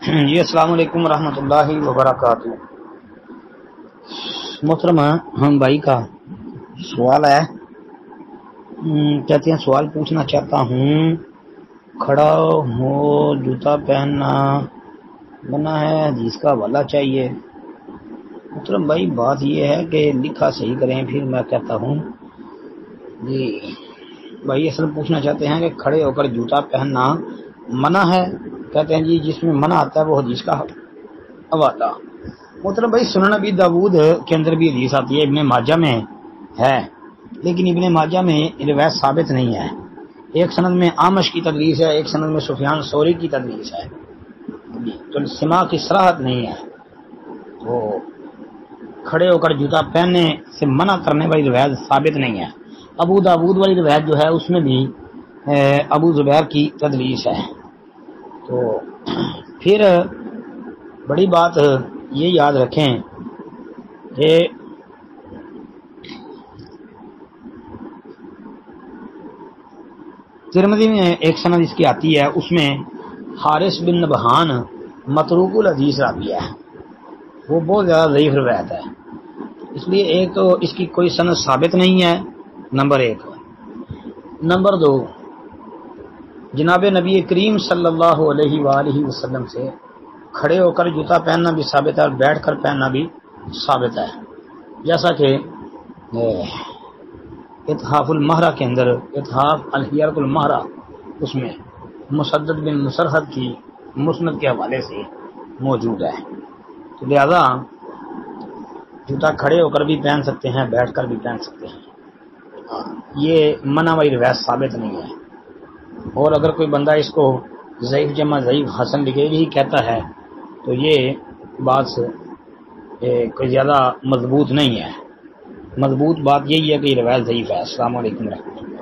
جی السلام علیکم ورحمۃ اللہ وبرکاتہ۔ محترم ہم بھائی کا سوال ہے، کہتے ہیں سوال پوچھنا چاہتا ہوں، کھڑا ہو جوتا پہننا منع ہے، حدیث کا حوالہ چاہیے۔ محترم بھائی بات یہ ہے کہ لکھا صحیح کریں پھر میں کہتا ہوں۔ جی بھائی اصل پوچھنا چاہتے ہیں کہ کھڑے ہو کر جوتا پہننا منع ہے، کہتے ہیں جی جس میں منع آتا ہے وہ حدیث کا حوالہ۔ محترم بھائی سنن ابی داؤد کے اندر بھی حدیث آتی ہے، ابن ماجہ میں ہے، لیکن ابن ماجہ میں روایت ثابت نہیں ہے۔ ایک سند میں آمش کی تدلیس ہے، ایک سند میں سفیان ثوری کی تدلیس ہے، تو سماع کی صراحت نہیں ہے، تو کھڑے ہو کر جوتا پہننے سے منع کرنے والی روایت ثابت نہیں ہے۔ ابو داؤد والی روایت جو ہے اس میں بھی ابو زبیر کی تدلیس ہے۔ تو پھر بڑی بات یہ یاد رکھیں کہ ترمذی میں ایک سند اس کی آتی ہے، اس میں حارث بن نبہان متروک الحدیث راوی ہے، وہ بہت زیادہ ضعیف روایت ہے، اس لیے ایک تو اس کی کوئی سند ثابت نہیں ہے، نمبر ایک۔ نمبر دو، جناب نبی کریم صلی اللہ علیہ وآلہ وسلم سے کھڑے ہو کر جوتا پہننا بھی ثابت ہے اور بیٹھ کر پہننا بھی ثابت ہے، جیسا کہ اتحاف المہرہ کے اندر، اتحاف الحیرۃ المہرہ، اس میں مسدد بن مسرحد کی مسند کے حوالے سے موجود ہے۔ تو لہذا جوتا کھڑے ہو کر بھی پہن سکتے ہیں، بیٹھ کر بھی پہن سکتے ہیں، یہ منع والی روایت ثابت نہیں ہے۔ اور اگر کوئی بندہ اس کو ضعیف جمع ضعیف حسن لکھے بھی کہتا ہے تو یہ بات کوئی زیادہ مضبوط نہیں ہے، مضبوط بات یہی ہے کہ یہ روایت ضعیف ہے۔ السلام علیکم ورحمۃ اللہ۔